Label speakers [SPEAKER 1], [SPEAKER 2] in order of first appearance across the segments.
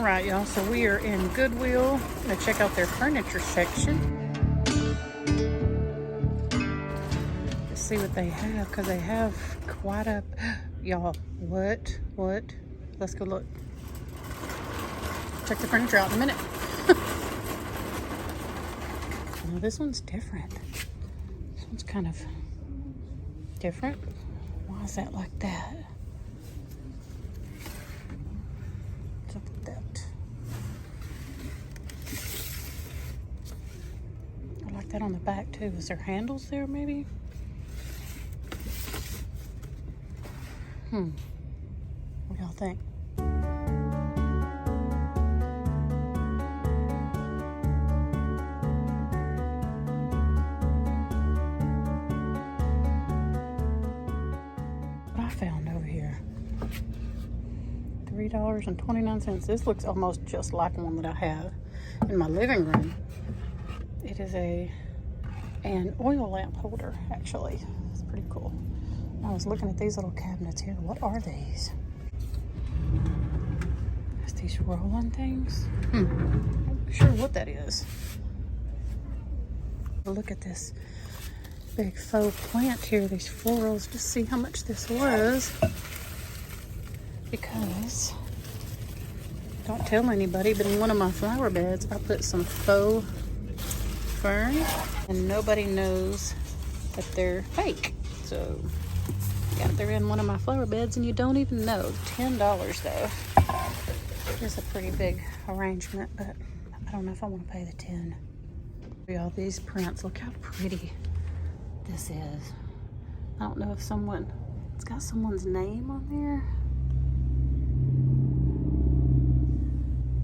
[SPEAKER 1] All right, y'all, so we are in Goodwill. I'm gonna check out their furniture section. Let's see what they have, because they have quite a... Y'all, what? Let's go look. Check the furniture out in a minute. Well, this one's different. This one's kind of different. Why is that like that? What's up with that? I like that on the back too. Is there handles there maybe? What do y'all think? What I found over here. $3.29. This looks almost just like one that I have in my living room. It is an oil lamp holder, actually. It's pretty cool. I was looking at these little cabinets here. What are these? It's these rolling things. I'm not sure what that is. Look at this big faux plant here. These florals. Just see how much this was. Because, don't tell anybody, but in one of my flower beds, I put some faux fern. And nobody knows that they're fake. So... yeah, they're in one of my flower beds and you don't even know. $10 though. It's a pretty big arrangement, but I don't know if I want to pay the 10. Y'all, these prints, look how pretty this is. I don't know if it's got someone's name on there.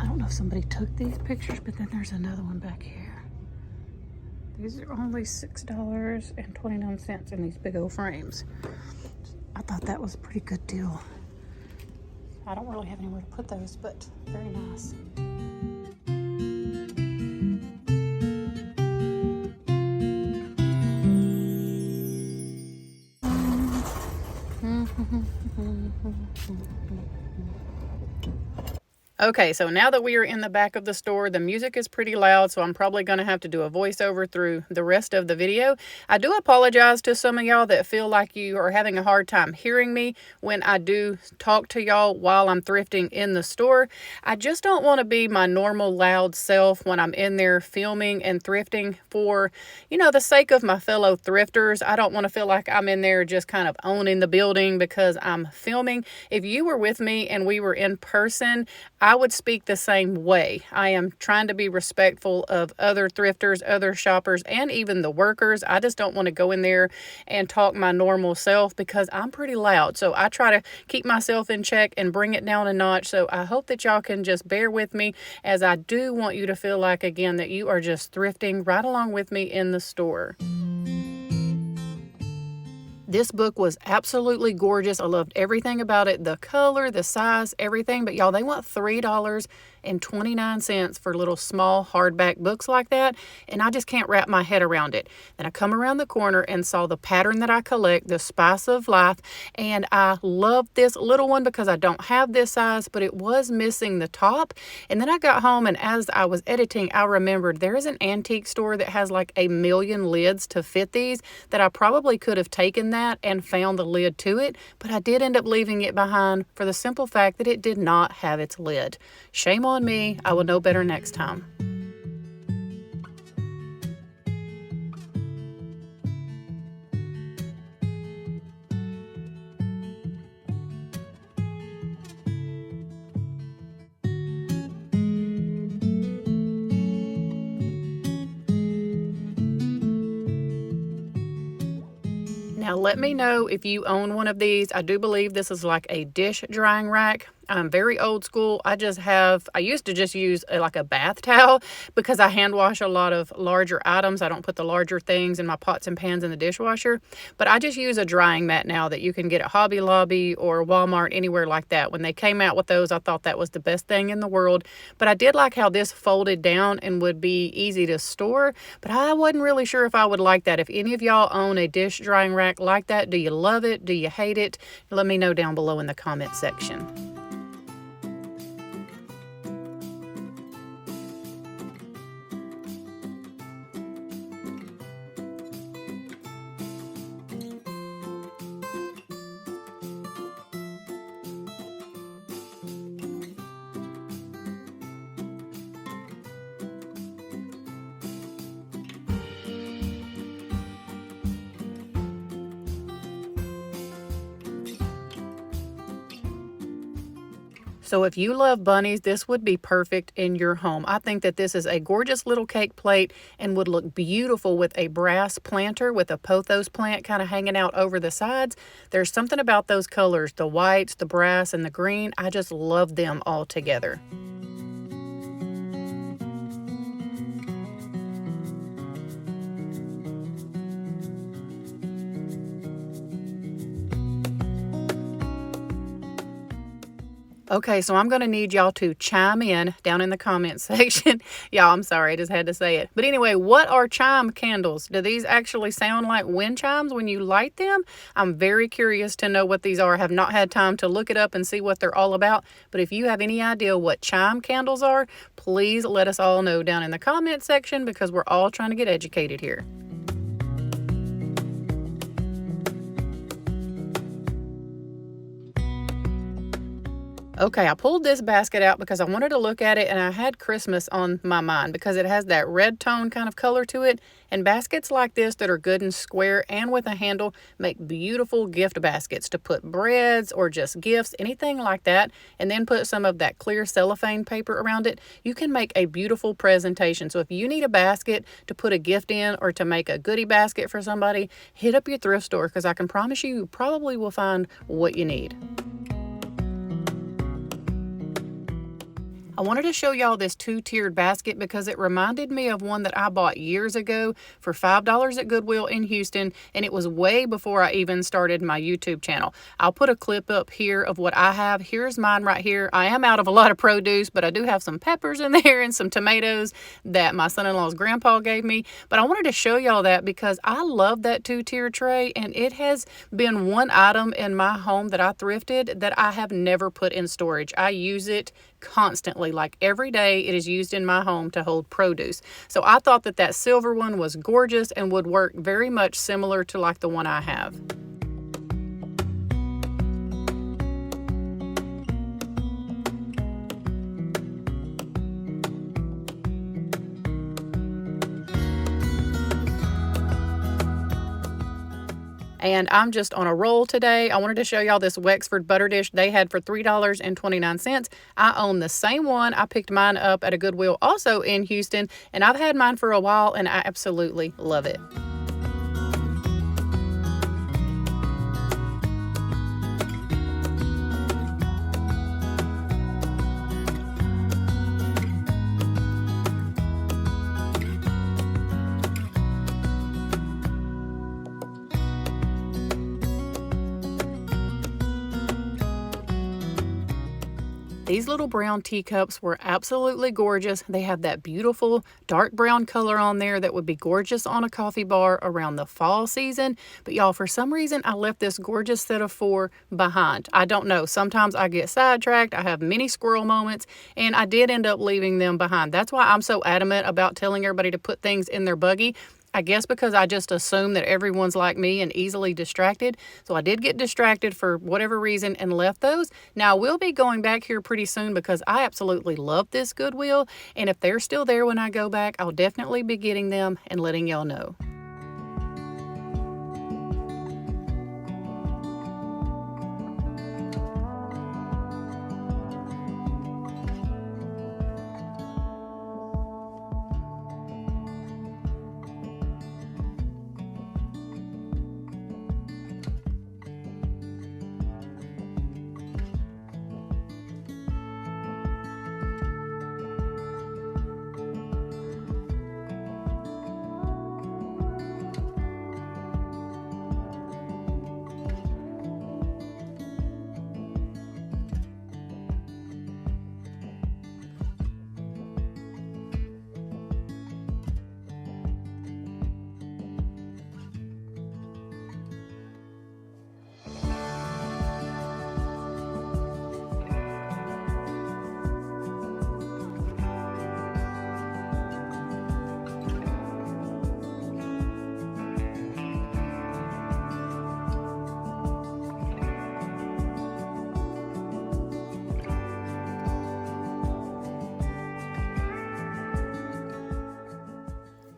[SPEAKER 1] I don't know if somebody took these pictures, but then there's another one back here. These are only $6.29 in these big old frames. I thought that was a pretty good deal. I don't really have anywhere to put those, but very nice. Okay, so now that we are in the back of the store, the music is pretty loud, so I'm probably going to have to do a voiceover through the rest of the video. I do apologize to some of y'all that feel like you are having a hard time hearing me when I do talk to y'all while I'm thrifting in the store. I just don't want to be my normal loud self when I'm in there filming and thrifting for, the sake of my fellow thrifters. I don't want to feel like I'm in there just kind of owning the building because I'm filming. If you were with me and we were in person, I would speak the same way. I am trying to be respectful of other thrifters, other shoppers, and even the workers. I just don't want to go in there and talk my normal self because I'm pretty loud. So I try to keep myself in check and bring it down a notch. So I hope that y'all can just bear with me, as I do want you to feel like, again, that you are just thrifting right along with me in the store. This book was absolutely gorgeous. I loved everything about it. The color, the size, everything. But y'all, they want $3.29 for little small hardback books like that. And I just can't wrap my head around it. Then I come around the corner and saw the pattern that I collect, the Spice of Life. And I love this little one because I don't have this size, but it was missing the top. And then I got home, and as I was editing, I remembered there is an antique store that has like 1 million lids to fit these, that I probably could have taken that and found the lid to it, but I did end up leaving it behind for the simple fact that it did not have its lid. Shame on me. I will know better next time. Now let me know if you own one of these. I do believe this is like a dish drying rack. I'm very old school. I used to just use like a bath towel because I hand wash a lot of larger items. I don't put the larger things in my pots and pans in the dishwasher, but I just use a drying mat now that you can get at Hobby Lobby or Walmart, anywhere like that. When they came out with those, I thought that was the best thing in the world, but I did like how this folded down and would be easy to store, but I wasn't really sure if I would like that. If any of y'all own a dish drying rack like that, do you love it? Do you hate it? Let me know down below in the comment section. So if you love bunnies, this would be perfect in your home. I think that this is a gorgeous little cake plate and would look beautiful with a brass planter with a pothos plant kind of hanging out over the sides. There's something about those colors, the whites, the brass, and the green. I just love them all together. Okay, so I'm going to need y'all to chime in down in the comment section. Y'all, I'm sorry, I just had to say it. But anyway, what are chime candles? Do these actually sound like wind chimes when you light them? I'm very curious to know what these are. I have not had time to look it up and see what they're all about. But if you have any idea what chime candles are, please let us all know down in the comment section because we're all trying to get educated here. Okay, I pulled this basket out because I wanted to look at it and I had Christmas on my mind because it has that red tone kind of color to it. And baskets like this that are good and square and with a handle make beautiful gift baskets to put breads or just gifts, anything like that. And then put some of that clear cellophane paper around it. You can make a beautiful presentation. So if you need a basket to put a gift in or to make a goodie basket for somebody, hit up your thrift store because I can promise you probably will find what you need. I wanted to show y'all this two-tiered basket because it reminded me of one that I bought years ago for $5 at Goodwill in Houston, and it was way before I even started my YouTube channel. I'll put a clip up here of what I have. Here's mine right here. I am out of a lot of produce, but I do have some peppers in there and some tomatoes that my son-in-law's grandpa gave me. But I wanted to show y'all that because I love that two-tier tray, and it has been one item in my home that I thrifted that I have never put in storage. I use it constantly, like every day it is used in my home to hold produce. So I thought that that silver one was gorgeous and would work very much similar to like the one I have. And I'm just on a roll today. I wanted to show y'all this Wexford butter dish they had for $3.29. I own the same one. I picked mine up at a Goodwill also in Houston, and I've had mine for a while and I absolutely love it. These little brown teacups were absolutely gorgeous. They have that beautiful dark brown color on there that would be gorgeous on a coffee bar around the fall season. But y'all, for some reason, I left this gorgeous set of 4 behind. I don't know. Sometimes I get sidetracked. I have mini squirrel moments, and I did end up leaving them behind. That's why I'm so adamant about telling everybody to put things in their buggy. I guess because I just assume that everyone's like me and easily distracted. So I did get distracted for whatever reason and left those. Now I will be going back here pretty soon because I absolutely love this Goodwill. And if they're still there when I go back, I'll definitely be getting them and letting y'all know.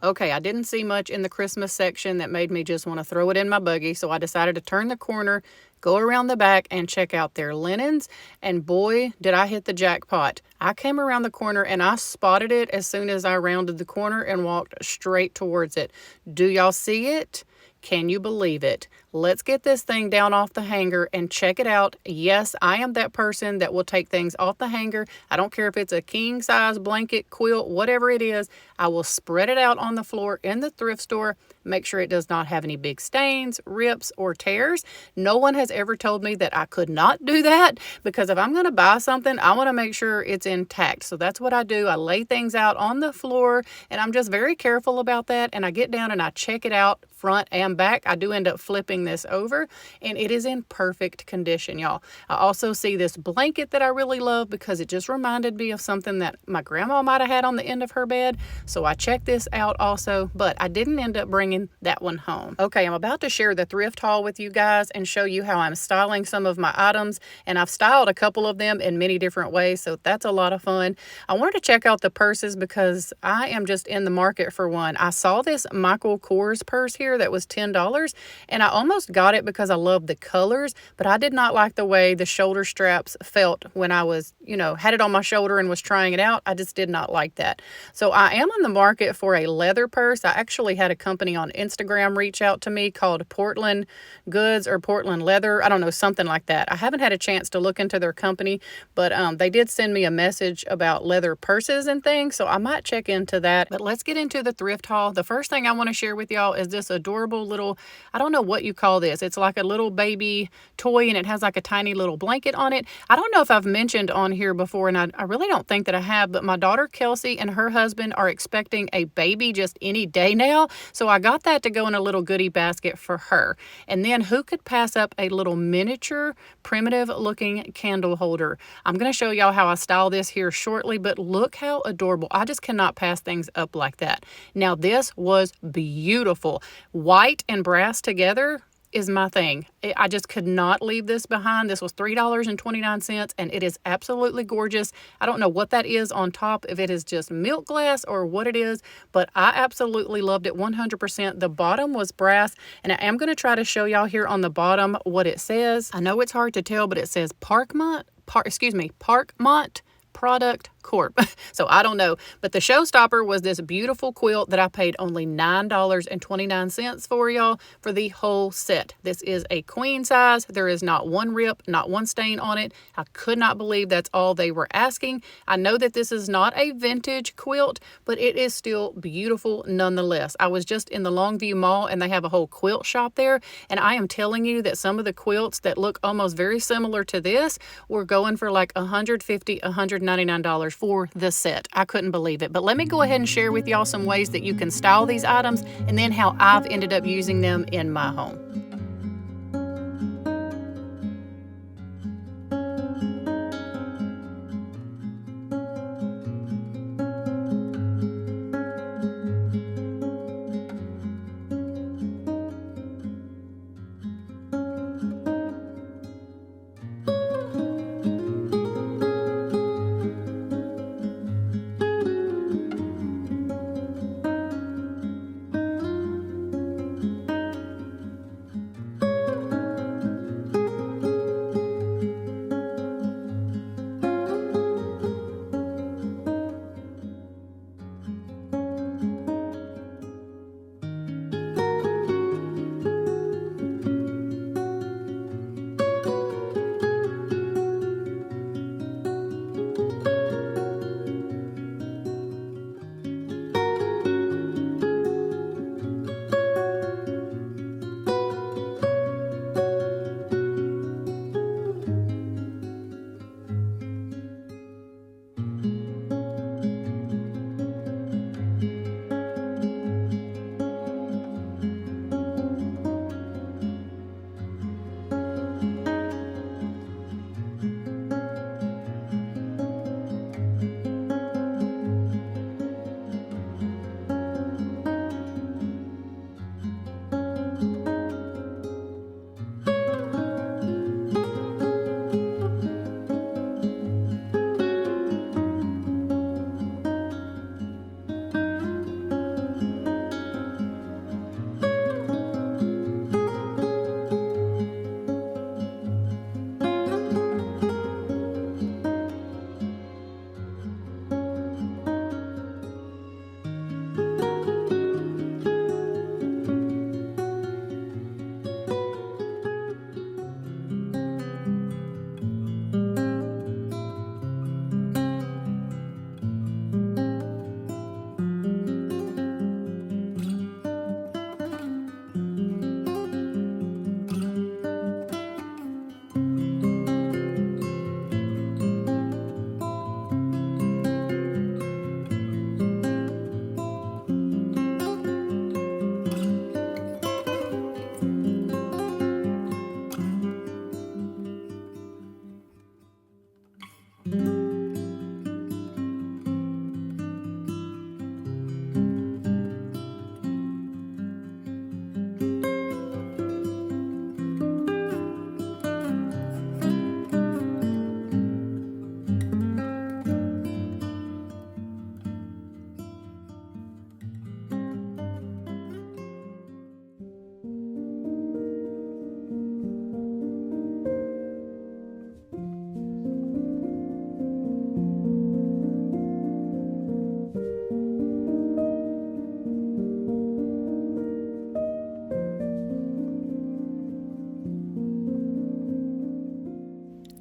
[SPEAKER 1] Okay, I didn't see much in the Christmas section that made me just want to throw it in my buggy, so I decided to turn the corner Go around the back and check out their linens, and boy, did I hit the jackpot. I came around the corner and I spotted it as soon as I rounded the corner and walked straight towards it. Do y'all see it? Can you believe it? Let's get this thing down off the hanger and check it out. Yes, I am that person that will take things off the hanger. I don't care if it's a king size blanket, quilt, whatever it is. I will spread it out on the floor in the thrift store. Make sure it does not have any big stains, rips, or tears. No one has ever told me that I could not do that, because if I'm going to buy something, I want to make sure it's intact. So that's what I do. I lay things out on the floor, and I'm just very careful about that. And I get down and I check it out front and back. I do end up flipping this over, and it is in perfect condition, y'all. I also see this blanket that I really love because it just reminded me of something that my grandma might have had on the end of her bed. So I checked this out also, but I didn't end up bringing that one home. Okay, I'm about to share the thrift haul with you guys and show you how I'm styling some of my items, and I've styled a couple of them in many different ways, so that's a lot of fun. I wanted to check out the purses because I am just in the market for one. I saw this Michael Kors purse here that was $10, and I almost got it because I love the colors, but I did not like the way the shoulder straps felt when I was, had it on my shoulder and was trying it out. I just did not like that. So I am on the market for a leather purse. I actually had a company on Instagram reach out to me called Portland Goods or Portland Leather. I don't know, something like that. I haven't had a chance to look into their company, but they did send me a message about leather purses and things, so I might check into that. But let's get into the thrift haul. The first thing I want to share with y'all is this adorable little, I don't know what you call this. It's like a little baby toy, and it has like a tiny little blanket on it. I don't know if I've mentioned on here before, and I really don't think that I have, but my daughter Kelsey and her husband are expecting a baby just any day now. So I got that to go in a little goodie basket for her. And then who could pass up a little miniature, primitive looking candle holder? I'm going to show y'all how I style this here shortly, but look how adorable. I just cannot pass things up like that. Now this was beautiful. White and brass together is my thing. I just could not leave this behind. This was $3.29, and it is absolutely gorgeous. I don't know what that is on top, if it is just milk glass or what it is, but I absolutely loved it 100%. The bottom was brass, and I am going to try to show y'all here on the bottom what it says. I know it's hard to tell, but it says Parkmont Product Corp. So I don't know, but the showstopper was this beautiful quilt that I paid only $9.29 for, y'all, for the whole set. This is a queen size. There is not one rip, not one stain on it. I could not believe that's all they were asking. I know that this is not a vintage quilt, but it is still beautiful nonetheless. I was just in the Longview Mall, and they have a whole quilt shop there, and I am telling you that some of the quilts that look almost very similar to this were going for like $150, $199 for the set. I couldn't believe it. But let me go ahead and share with y'all some ways that you can style these items, and then how I've ended up using them in my home.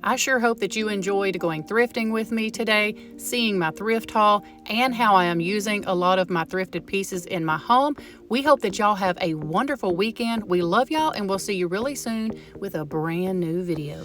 [SPEAKER 1] I sure hope that you enjoyed going thrifting with me today, seeing my thrift haul, and how I am using a lot of my thrifted pieces in my home. We hope that y'all have a wonderful weekend. We love y'all, and we'll see you really soon with a brand new video.